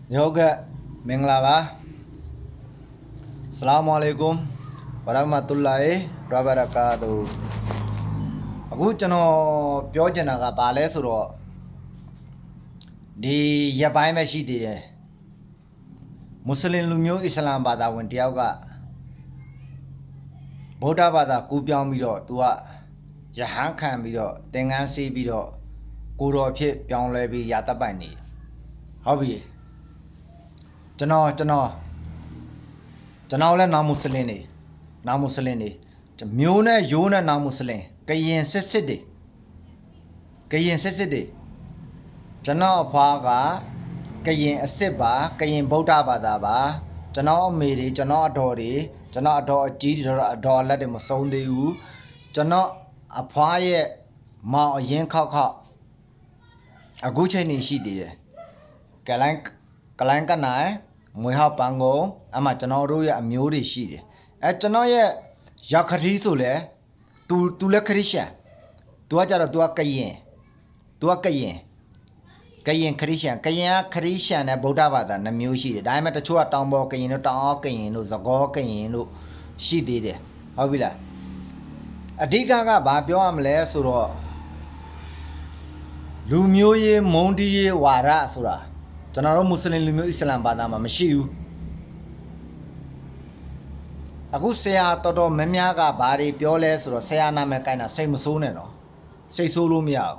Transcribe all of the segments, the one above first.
Yoga Menglava Assalamualaikum Warahmatullahi Wabarakatuh. Aku channelပြောချင်တာကဘာလဲဆိုတော့ဒီရပ်ပိုင်းပဲရှိသေးတယ်မွတ်စလင်လူမျိုးအစ္စလာမ်ဘာသာဝင်တယောက်ကဗုဒ္ဓဘာသာကူးပြောင်းပြီးတော့သူကယဟန်ခံပြီးတော့သင်္ကန်းဆေးပြီးတော့ကိုတော်ဖြစ်ပြောင်းလဲပြီးရာတပ်ပိုင်နေဟုတ်ပြီကျွန်တော်လည်းနာမွတ်စလင်တွေမျိုးနဲ့ရိုးနဲ့နာမွတ်စလင်ကရင်စစ်တွေကျွန်တော်အဖွားကကရင်အစစ်ပါကရင်ဗုဒ္ဓဘာသာပါကျွန်တော်အမေတွေကျွန်တော်အတော်တွေကျွန်တော်အတော်အကြီးတွေအတော်လက်တွေမဆုံးသေးဘူးကျွန်တော်အဖွားရဲ့မောင်အရင်ခောက်အခုချိန်နေရှိသေးတယ်ကလိုင်းကနိုင်မွေဟောက်ပန်းကုန်းအမှကျွန်တော်တို့ရဲ့အမျိုးတွေရှိတယ်ကျွန်တော်ရဲ့ရောက်ခရီးဆိုလဲ तू လည်းခရစ်ယာန် तू ကကြတော့ तू ကကရင်ခရစ်ယာန်ကရင်ခရစ်ယာန်နဲ့ဗုဒ္ဓဘာသာနှမျိုးရှိတယ်ဒါပေမဲ့တချို့ကတောင်ပေါ်ကရင်တို့တောင်အောက်ကရင်တို့သကောကရင်တို့ရှိသေးတယ်ဟုတ်ပြီလားအဓိကကဘာပြောရမလဲဆိုတော့လူမျိုးရေးမုန်းတီးရေးဝါဒဆိုတာကျွန်တော်တို့မွတ်စလင်လူမျိုးအစ္စလာမ်ဘာသာမှာမရှိဘူးအခုဆရာတော်မများကဘာတွေပြောလဲဆိုတော့ဆရာနာမည်ကိုင်းတာစိတ်မဆိုးနဲ့တော့စိတ်ဆိုးလို့မရဘူး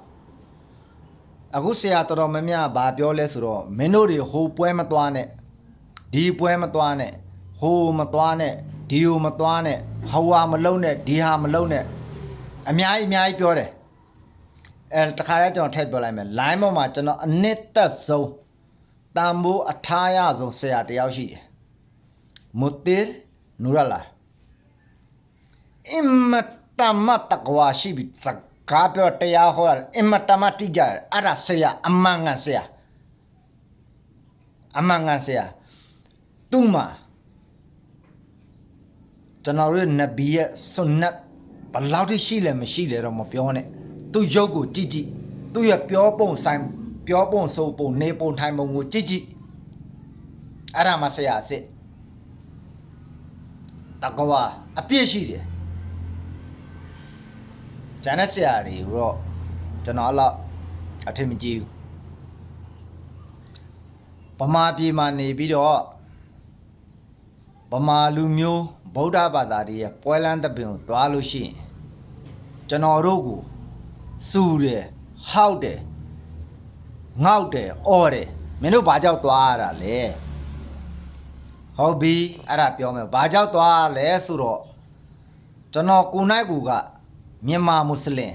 အခုဆရာတော်မများဘာပြောလဲဆိုတော့မင်းတို့တွေဟိုပွဲမသွားနဲ့ဒီပွဲမသွားနဲ့ဟိုမသွားနဲ့ဒီဟိုမသွားနဲ့ဟိုဟာမလုံနဲ့ဒီဟာမလုံနဲ့အများကြီးပြောတယ်တခါတည်းကျွန်တော်ထည့်ပြောလိုက်မယ် line ပေါ်မှာကျွန်တော်အနစ်သက်ဆုံးတန်ဖိုးအထားရဆုံးဆရာတယောက်ရှိတယ်မုတီနူရလာအင်မတမတကွာရှိပြီစကားပြောတရားဟောတာအင်မတမတိကြတယ်အဲ့ဒါဆရာအမှန်ကန်ဆရာသူ့မှာကျွန်တော်တို့နဗီရဲ့ဆွန်နတ်ဘယ်လောက်ထိရှိလဲမရှိလဲတော့မပြောနဲ့သူ့ရုပ်ကိုကြည့်သူ့ရဲ့ပြောပုံဆိုပုံနေပုံထိုင်ပုံကိုကြည့်အဲ့ဒါမှဆရာအစ်တကွာအပြည့်ရှိတယ်ကျန်တဲ့ဆရာတွေတော့ကျွန်တော်အဲ့လောက်အထင်မကြီးဘူးဗမာပြည်မှာနေပြီးတော့ဗမာလူမျိုးဗုဒ္ဓဘာသာတွေရဲ့ပွဲလမ်းတပင်ကိုသွားလို့ရှိရင်ကျွန်တော်တို့ကိုစူတယ်ဟောက်တယ်ငေါက်တယ်အော်တယ်မင်းတို့ဘာကြောက်သွားရတာလဲဟုတ်ပြီအဲ့ဒါပြောမယ်ဘာကြောက်သွားရလဲဆိုတော့ကျွန်တော်ကိုနိုင်ကူကမြန်မာမွတ်စလင်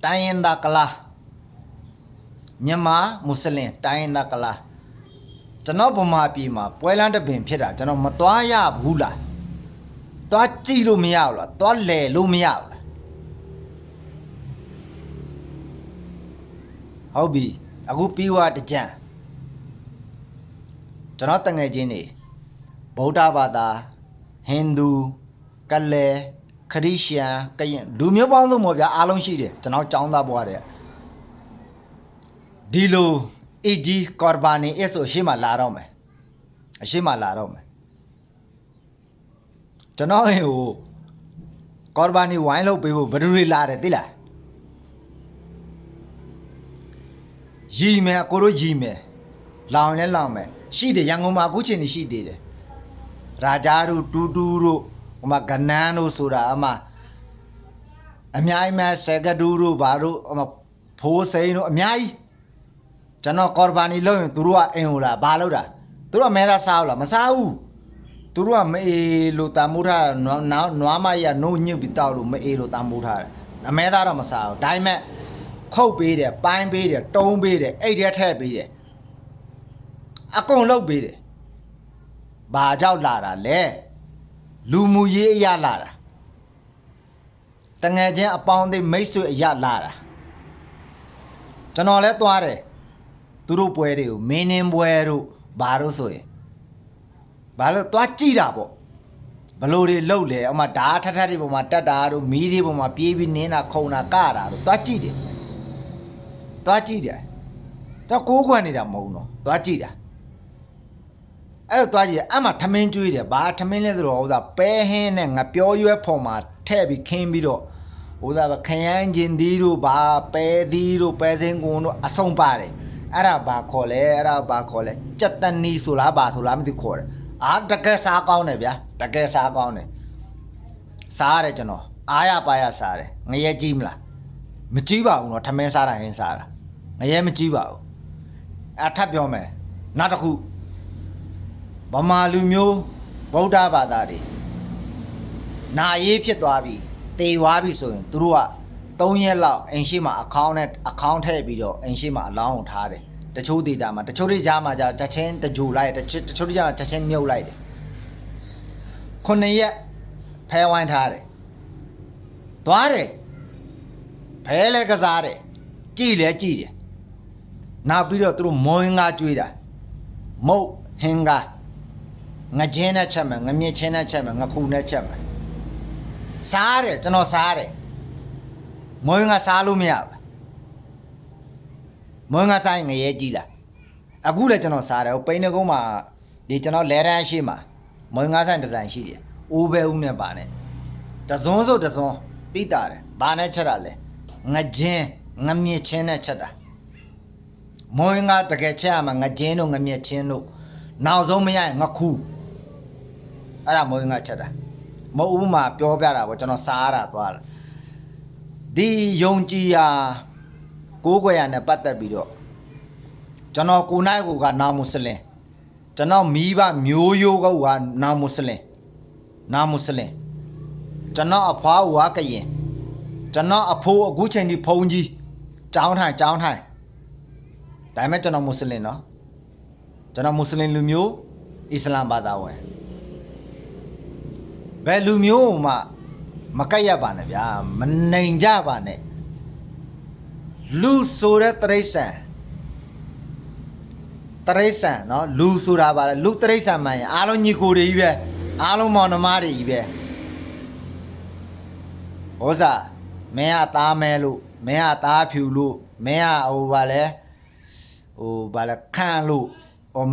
တိုင်းရင်းသားကလားမြန်မာမွတ်စလင်တိုင်းရင်းသားကလားကျွန်တော်ဗမာပြည်မှာပွဲလမ်းတပင်ဖြစ်တာကျွန်တော်မသွားရဘူးလားသွားကြည့်လို့မရဘူးလားသွားလဲလို့မရဘူးလားဟုတ်ပြီအခုပြီးွားတကြံကျွန်တော်တငယ်ချင်းတွေဗုဒ္ဓဘာသာဟိန္ဒူကလယ်ခရစ်ယာန်ကရင်လူမျိုးပေါင်းစုံပေါ့ဗျာအားလုံးရှိတယ်ကျွန်တော်ចောင်းသားဘွားတဲ့ဒီလိုအီဂျီကော်ဘာနီအဆိုအရှိမလာတော့မယ်ကျွန်တော်ဟိုကော်ဘာနီဝိုင်းလုပ်ပေးဖို့ဘယ်သူတွေလာတယ်သိလားရီမယ်ကိုတို့ရီမယ်လောင်လဲလောင်မယ်ရှိတယ်ရန်ကုန်မှာအခုချိန်နေရှိသေးတယ်ရာဂျာတို့တူတူတို့ဟိုမှာကနန်းတို့ဆိုတာအများကြီးမဲ့ဆက်ကဒူတို့ဘာတို့ဟိုမှာဖိုးစိန်တို့အများကြီးကျွန်တော်ကော်ဘာနီလုပ်ရင်သူတို့ကအင်ဟိုလာဘာလုပ်တာသူတို့ကမဲသားစားလို့လားမစားဘူးသူတို့ကမအေးလို့တန်မိုးထားနွားမကြီးကနိုးညစ်ပြီးတောက်လို့မအေးလို့တန်မိုးထားတယ်အမဲသားတော့မစားဘူးဒါပေမဲ့ခုတ်ပေးတယ်ပိုင်းပေးတယ်တုံးပေးတယ်အိတ်ထဲထည့်ပေးတယ်အကုန်လုပ်ပေးတယ်ဘာကြောက်လာတာလဲလူမှုရေးအရာလာတာတငယ်ချင်းအပေါင်းအသင်းမိတ်ဆွေအရာလာတာကျွန်တော်လည်းသွားတယ်သူတို့ပွဲတွေကိုမင်းနှင်းပွဲတို့ဘာလို့ဆိုရင်ဘာလို့သွားကြည့်တာပေါ့ဘလို့တွေလှုပ်လေအမဓာတ်ထထတွေပေါ်မှာတက်တာတို့မီးတွေပေါ်မှာပြေးပြီးနင်းတာခုံတာကတာတို့သွားကြည့်တယ်တော့ကိုးခွန်းနေတာမဟုတ်တော့သွားကြည့်တာ အဲ့တော့သွားကြည့်အမှထမင်းကျွေးတယ်ဘာထမင်းလဲဆိုတော့ဥစားပဲဟင်းနဲ့ငပြောရွက်ဖော်မှာထဲ့ပြီးခင်းပြီးတော့ဥစားခရမ်းချင်းသီးတို့ဘာပဲသီးတို့ပဲစင်းကွန်တို့အဆုံးပါတယ်အဲ့ဒါဘာခေါ်လဲအဲ့ဒါဘာခေါ်လဲကြက်တနီဆိုလားဘာဆိုလားမသိခေါ်တယ်တကယ်စားကောင်းတယ်ဗျာတကယ်စားကောင်းတယ်စားရတယ်ကျွန်တော်အားရပါရစားတယ်ငရဲကြီးမလားမကြီးပါဘူးနော်ထမင်းစားတာဟင်းစားတာငရဲမကြီးပါဘူးထပ်ပြောမယ်နောက်တစ်ခုဗမာလူမျိုးဗုဒ္ဓဘာသာတွေနာရေးဖြစ်သွားပြီတေသွားပြီဆိုရင်သူတို့က3ရက်လောက်အိမ်ရှိမှာအခေါင်းထည့်ပြီးတော့အိမ်ရှိမှာအလောင်းကိုထားတယ်တချို့ဒေတာမှာတချို့တွေကြားမှာじゃတချင်းတကြိုလိုက်တချို့တွေကြားမှာတချင်းမြုပ်လိုက်တယ်9ရက်ဖဲဝိုင်းထားတယ်သွားတယ်ဖဲလဲကစားတယ်ကြည်လဲကြည်တယ်နောက်ပြီးတော့သူတို့မွင်းကားကျွေးတာမုတ်ဟင်းကားငချင်းနဲ့ချက်မယ်ငမြင့်ချင်းနဲ့ချက်မယ်ငခုနဲ့ချက်မယ်စားတယ်ကျွန်တော်စားတယ်မွင်းကားစားလို့မရဘူးမွင်းကားစားရင်ငရဲကြီးလားအခုလည်းကျွန်တော်စားတယ်ပိန်းတကုန်းမှာဒီကျွန်တော်လဲတန်းရှိမှာမွင်းကားဆိုင်ဒီဇိုင်းရှိတယ်အိုးပဲဦးနဲ့ပါနဲ့တစုံဆိုတစုံတိတာတယ်ဘာနဲ့ချက်တာလဲငချင်းငမြင့်ချင်းနဲ့ချက်တာမွင်းကားတကယ်ချက်ရမှာငချင်းတို့ငမြင့်ချင်းတို့နောက်ဆုံးမရရင်ငခုအဲ့ဒါမွင်းကားချက်တာမဟုတ်ဘူးမှာပြောပြတာပေါ့ကျွန်တော်စားရတာသွားတာဒီယုံကြည်ရာကိုးကွယ်ရာနဲ့ပတ်သက်ပြီးတော့ကျွန်တော်ကိုနိုင်ကိုကနာမွတ်စလင်ကျွန်တော်မိဘမျိုးရိုးကနာမွတ်စလင်ကျွန်တော်အဖွားဝါကရင်ကျွန်တော်အဖိုးအခုချိန်ဒီဖုံကြီးကျောင်းထိုင်ဒါပေမဲ့ကျွန်တော်မွတ်စလင်နော်ကျွန်တော်မွတ်စလင်လူမျိုးအစ္စလာမ်ဘာသာဝင်ဘယ်လူမျိုးမှမကက်ရပါနဲ့ဗျာမနိုင်ကြပါနဲ့လူဆိုတဲ့တရိษံနော်လူဆိုတာပါလေလူတရိษံမှန်ရင်အားလုံးညီကိုတွေကြီးပဲအားလုံးမောင်နှမတွေကြီးပဲဟောစားမင်းကသားမဲလို့မင်းကသားဖြူလို့မင်းကဟိုပါလဲခန့်လို့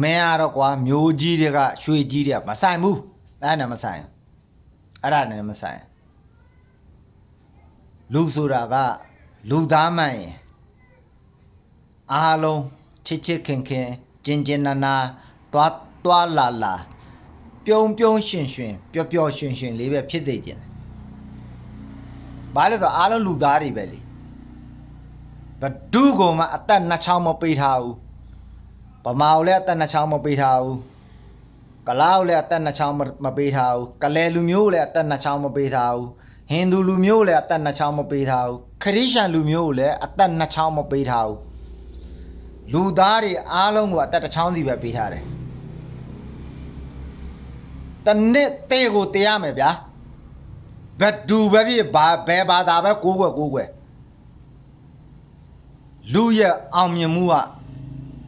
မင်းကတော့ကွာမျိုးကြီးတွေကရွှေကြီးတွေကမဆိုင်ဘူးအဲ့ဒါနဲ့မဆိုင်လူဆိုတာကလူသားမှန်ရင်အားလုံးချစ်ခင်ကျင်နာသွားလာပြုံရွှင်ပျော်ရွှင်လေးပဲဖြစ်သေးခြင်းဘာလဲဆိုအားလုံးလူသားတွေပဲလေဘဒုကောင်မှအသက်နှစ်ချောင်းမပေးထားဘူးဗမာကိုလည်းအသက်နှစ်ချောင်းမပေးထားဘူးကလားကိုလည်းအသက်နှစ်ချောင်းမပေးထားဘူးကလဲလူမျိုးကိုလည်းအသက်နှစ်ချောင်းမပေးထားဘူးဟိန္ဒူလူမျိုးကိုလည်းအသက်နှစ်ချောင်းမပေးထားဘူးခရစ်ယာန်လူမျိုးကိုလည်းအသက်နှစ်ချောင်းမပေးထားဘူးလူသားတွေအားလုံးကိုအသက်တစ်ချောင်းစီပဲပေးထားတယ်တနေ့တေကိုတေးရမယ်ဗျာဘယ်သူပဲဖြစ်ဘယ်ဘာသာပဲကိုးကွယ်လူရဲ့အောင်မြင်မှုက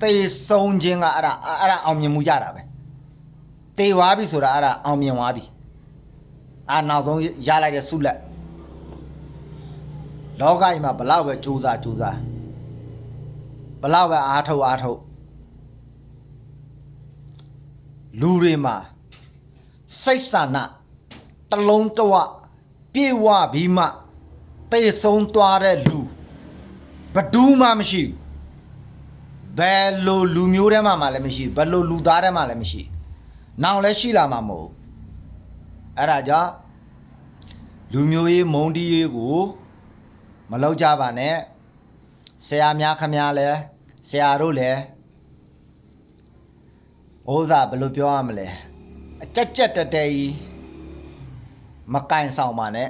တေဆုံးခြင်းကအဲ့ဒါအောင်မြင်မှုရတာပဲတေသွားပြီဆိုတာအဲ့ဒါအောင်မြင်သွားပြီနောက်ဆုံးရလိုက်တဲ့ဆုလက်လောကကြီးမှာဘလောက်ပဲကြိုးစားဘလောက်ပဲအားထုတ်လူတွေမှာစိတ်ဆန္ဒတလုံးတဝပြေဝပြီးမှတေဆုံးသွားတဲ့လူဘယ်သူမှမရှိဘူးဘယ်လိုလူမျိုးထဲမှာလည်းမရှိဘူးဘယ်လိုလူသားထဲမှာလည်းမရှိနောင်လည်းရှိလာမှာမဟုတ်အဲ့ဒါကြောင့်လူမျိုးရေးမုန်းတီးရေးကိုမလောက်ကြပါနဲ့ဆရာများခမများလဲဆရာတို့လဲဩဇာဘယ်လိုပြောရမလဲအကြက်တက်ကြီးမကင်ဆောင်ပါနဲ့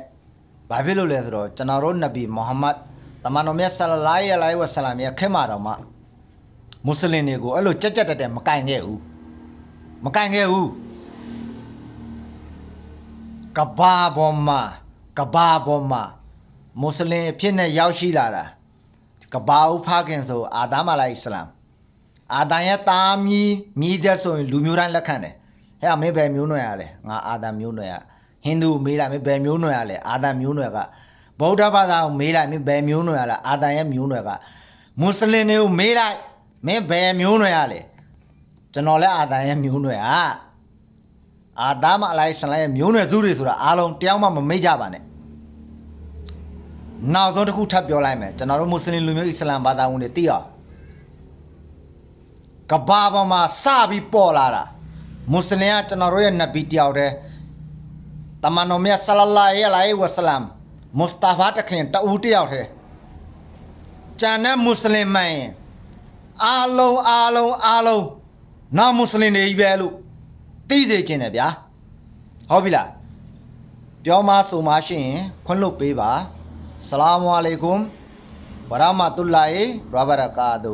ဘာဖြစ်လို့လဲဆိုတော့ကျွန်တော်တို့နဗီမုဟမ္မဒ်တမန်တော်မြတ်ဆလလာလဟ်အလိုင်းဝဆလမ်ရဲ့ခင်မာတော်မှာမွတ်စလင်တွေကိုအဲ့လိုကြက်တက်မကင်ခဲ့ဘူးကဘာပေါ်မှာမွတ်စလင်အဖြစ်နဲ့ရောက်ရှိလာတာကဘာဦးဖခင်ဆိုအာဒါမအလိုင်အစ္စလမ်အာဒံရဲ့သားမြည်တဲ့ဆိုရင်လူမျိုးတိုင်းလက်ခံတယ်ဟဲ့မင်းဘယ်မျိုးနွယ်ရလဲငါအာဒံမျိုးနွယ်ရဟိန္ဒူမေးလိုက်မင်းဘယ်မျိုးနွယ်ရလဲအာဒံမျိုးနွယ်ကဗုဒ္ဓဘာသာကိုမေးလိုက်မင်းဘယ်မျိုးနွယ်ရလဲအာဒံရဲ့မျိုးနွယ်ကမွတ်စလင်တွေကိုမေးလိုက်မင်းဘယ်မျိုးနွယ်ရလဲ ကျွန်တော်လည်းအာသာရဲ့မျိုးနွယ်อ่ะအာသာမအလိုက်ဆန်လိုက်ရဲ့မျိုးနွယ်စုတွေဆိုတာအားလုံးတယောက်မှမမေ့ကြပါနဲ့နောက်ဆုံးတစ်ခုထပ်ပြောလိုက်မယ်ကျွန်တော်တို့မွတ်စလင်လူမျိုးအစ္စလာမ်ဘာသာဝင်တွေသိအောင်ကဘာပေါ်မှာစပြီးပေါ်လာတာမွတ်စလင်ကကျွန်တော်တို့ရဲ့နဗီတယောက်တည်းတမန်တော်မြတ်ဆလလာဟ်အလိုင်ဝါဆလမ်မုစတာဖာတခင်တဦးတယောက်တည်းကျန်တဲ့မွတ်စလင်မှန်အားလုံးနောက်မွတ်စလင်တွေကြီးပဲလို့သိစေချင်တယ်ဗျာဟုတ်ပြီလားပြောမှဆိုမှရှိရင်ခွင့်လွတ်ပေးပါဆလာမုအလိုင်ကွမ်ဝရဟမတုလာဟီဝဘရကာတူ